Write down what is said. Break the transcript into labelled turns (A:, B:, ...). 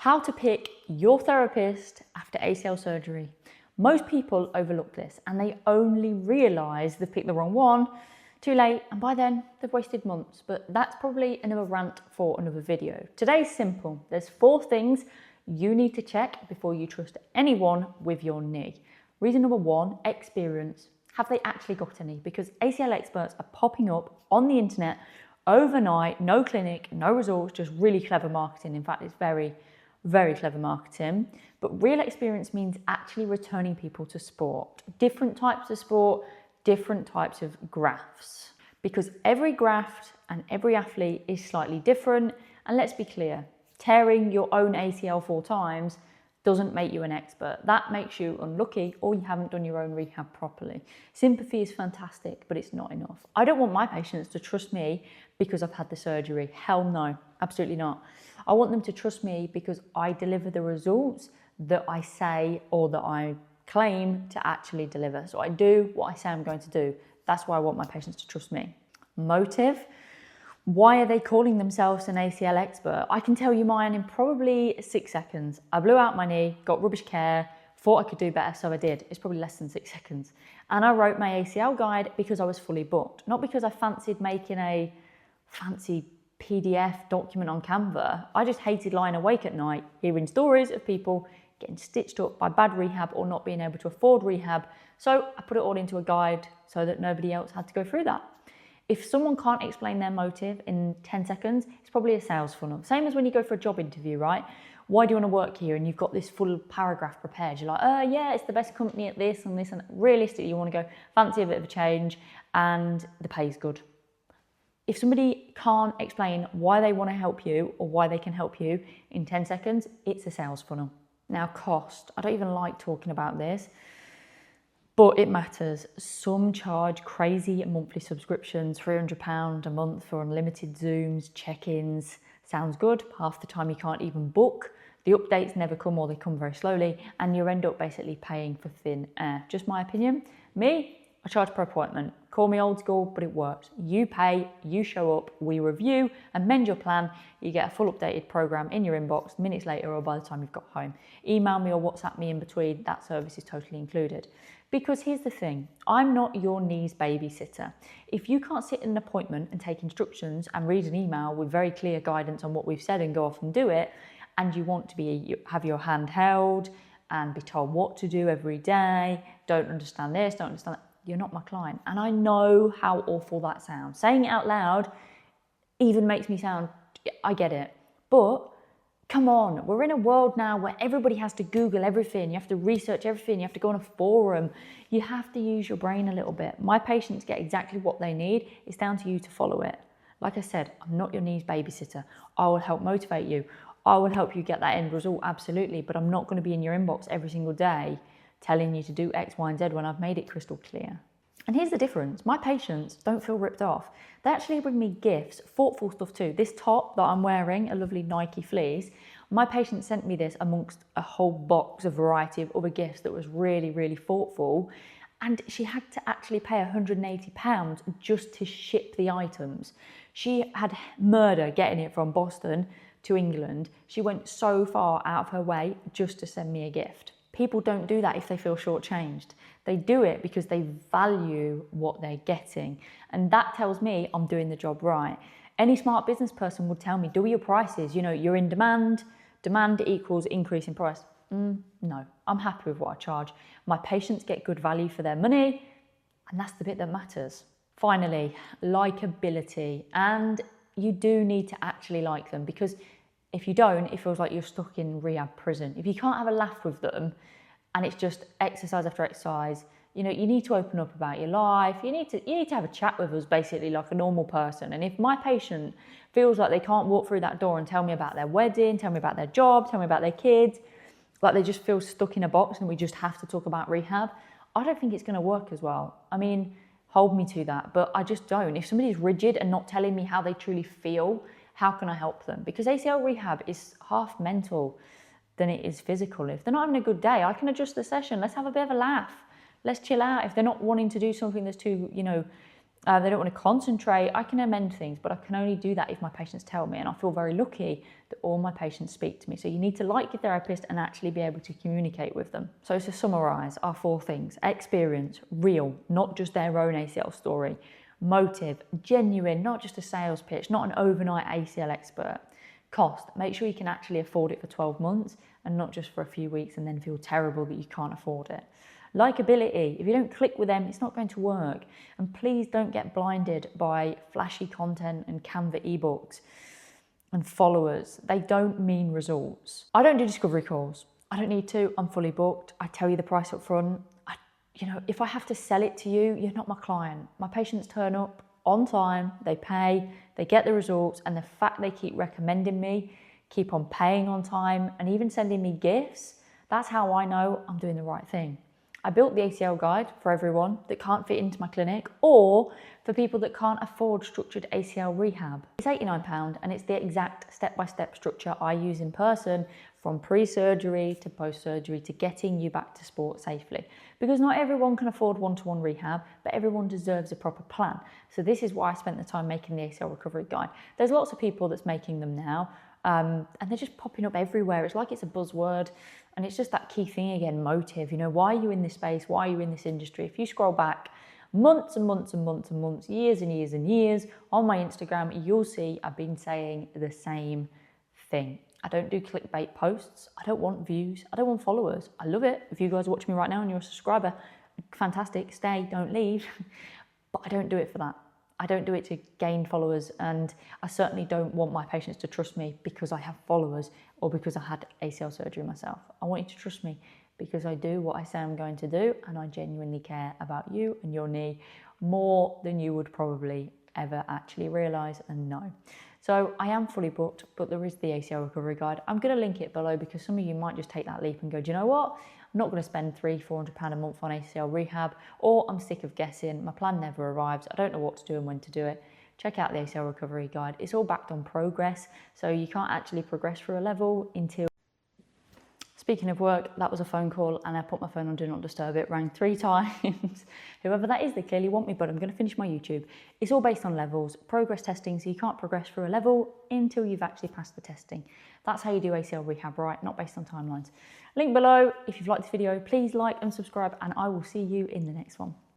A: How to pick your therapist after ACL surgery. Most people overlook this and they only realise they've picked the wrong one too late, and by then they've wasted months. But that's probably another rant for another video. Today's simple. There's 4 things you need to check before you trust anyone with your knee. Reason number 1, experience. Have they actually got any? Because ACL experts are popping up on the internet overnight, no clinic, no results, just really clever marketing. In fact, it's very, very clever marketing. But real experience means actually returning people to sport. Different types of sport, different types of grafts. Because every graft and every athlete is slightly different. And let's be clear, tearing your own ACL 4 times doesn't make you an expert. That makes you unlucky, or you haven't done your own rehab properly. Sympathy is fantastic, but it's not enough. I don't want my patients to trust me because I've had the surgery. Hell no, absolutely not. I want them to trust me because I deliver the results that I say or that I claim to actually deliver. So I do what I say I'm going to do. That's why I want my patients to trust me. Motive. Why are they calling themselves an ACL expert? I can tell you mine in probably 6 seconds. I blew out my knee, got rubbish care, thought I could do better, so I did. It's probably less than 6 seconds. And I wrote my ACL guide because I was fully booked, not because I fancied making a fancy PDF document on Canva. I just hated lying awake at night, hearing stories of people getting stitched up by bad rehab or not being able to afford rehab. So I put it all into a guide so that nobody else had to go through that. If someone can't explain their motive in 10 seconds, it's probably a sales funnel. Same as when you go for a job interview, right? Why do you want to work here? And you've got this full paragraph prepared. You're like, yeah, it's the best company at this and this. And realistically, you want to go fancy a bit of a change and the pay's good. If somebody can't explain why they want to help you or why they can help you in 10 seconds, it's a sales funnel. Now, cost. I don't even like talking about this, but it matters. Some charge crazy monthly subscriptions, £300 a month for unlimited Zooms, check-ins. Sounds good. Half the time you can't even book. The updates never come or they come very slowly and you end up basically paying for thin air. Just my opinion. Me, I charge per appointment. Call me old school, but it works. You pay, you show up, we review, amend your plan. You get a full updated program in your inbox minutes later or by the time you've got home. Email me or WhatsApp me in between. That service is totally included. Because here's the thing, I'm not your knees babysitter. If you can't sit in an appointment and take instructions and read an email with very clear guidance on what we've said and go off and do it, and you want to have your hand held and be told what to do every day, don't understand this, don't understand that, you're not my client. And I know how awful that sounds. Saying it out loud even makes me sound, I get it. But come on, we're in a world now where everybody has to Google everything. You have to research everything. You have to go on a forum. You have to use your brain a little bit. My patients get exactly what they need. It's down to you to follow it. Like I said, I'm not your knees babysitter. I will help motivate you. I will help you get that end result, absolutely. But I'm not going to be in your inbox every single day telling you to do X, Y, and Z when I've made it crystal clear. And here's the difference. My patients don't feel ripped off. They actually bring me gifts, thoughtful stuff too. This top that I'm wearing, a lovely Nike fleece, my patient sent me this amongst a whole box of variety of other gifts that was really, really thoughtful. And she had to actually pay £180 just to ship the items. She had murder getting it from Boston to England. She went so far out of her way just to send me a gift. People don't do that if they feel shortchanged. They do it because they value what they're getting. And that tells me I'm doing the job right. Any smart business person would tell me, do your prices. You know, you're in demand. Demand equals increase in price. No, I'm happy with what I charge. My patients get good value for their money. And that's the bit that matters. Finally, likability. And you do need to actually like them, because if you don't, it feels like you're stuck in rehab prison. If you can't have a laugh with them and it's just exercise after exercise, you know, you need to open up about your life. You need to have a chat with us basically like a normal person. And if my patient feels like they can't walk through that door and tell me about their wedding, tell me about their job, tell me about their kids, like they just feel stuck in a box and we just have to talk about rehab, I don't think it's going to work as well. I mean, hold me to that, but I just don't. If somebody's rigid and not telling me how they truly feel, how can I help them? Because ACL rehab is half mental than it is physical. If they're not having a good day, I can adjust the session. Let's have a bit of a laugh. Let's chill out. If they're not wanting to do something that's too, They don't want to concentrate. I can amend things, but I can only do that if my patients tell me. And I feel very lucky that all my patients speak to me. So you need to like your therapist and actually be able to communicate with them. So to summarize our 4 things: experience, real, not just their own ACL story; motive, genuine, not just a sales pitch, not an overnight ACL expert; cost, make sure you can actually afford it for 12 months and not just for a few weeks and then feel terrible that you can't afford it. Likeability, if you don't click with them, it's not going to work. And please don't get blinded by flashy content and Canva ebooks and followers. They don't mean results. I don't do discovery calls. I don't need to. I'm fully booked. I tell you the price up front. If I have to sell it to you, you're not my client. My patients turn up on time, they pay, they get the results, and the fact they keep recommending me, keep on paying on time, and even sending me gifts, that's how I know I'm doing the right thing. I built the ACL guide for everyone that can't fit into my clinic or for people that can't afford structured ACL rehab. It's £89 and it's the exact step-by-step structure I use in person, from pre-surgery to post-surgery, to getting you back to sport safely. Because not everyone can afford one-to-one rehab, but everyone deserves a proper plan. So this is why I spent the time making the ACL recovery guide. There's lots of people that's making them now, and they're just popping up everywhere. It's like it's a buzzword. And it's just that key thing again, motive. Why are you in this space? Why are you in this industry? If you scroll back months and months and months and months, years and years and years on my Instagram, you'll see I've been saying the same thing. I don't do clickbait posts. I don't want views. I don't want followers. I love it. If you guys are watching me right now and you're a subscriber, fantastic, stay, don't leave. But I don't do it for that. I don't do it to gain followers, and I certainly don't want my patients to trust me because I have followers or because I had ACL surgery myself. I want you to trust me because I do what I say I'm going to do, and I genuinely care about you and your knee more than you would probably ever actually realise and know. So I am fully booked, but there is the ACL recovery guide. I'm going to link it below because some of you might just take that leap and go, do you know what? I'm not going to spend £300-400 a month on ACL rehab, or I'm sick of guessing. My plan never arrives. I don't know what to do and when to do it. Check out the ACL recovery guide. It's all backed on progress, so you can't actually progress through a level until... Speaking of work, that was a phone call and I put my phone on Do Not Disturb. It rang 3 times. Whoever that is, they clearly want me, but I'm going to finish my YouTube. It's all based on levels, progress testing, so you can't progress through a level until you've actually passed the testing. That's how you do ACL rehab, right? Not based on timelines. Link below. If you've liked this video, please like and subscribe, and I will see you in the next one.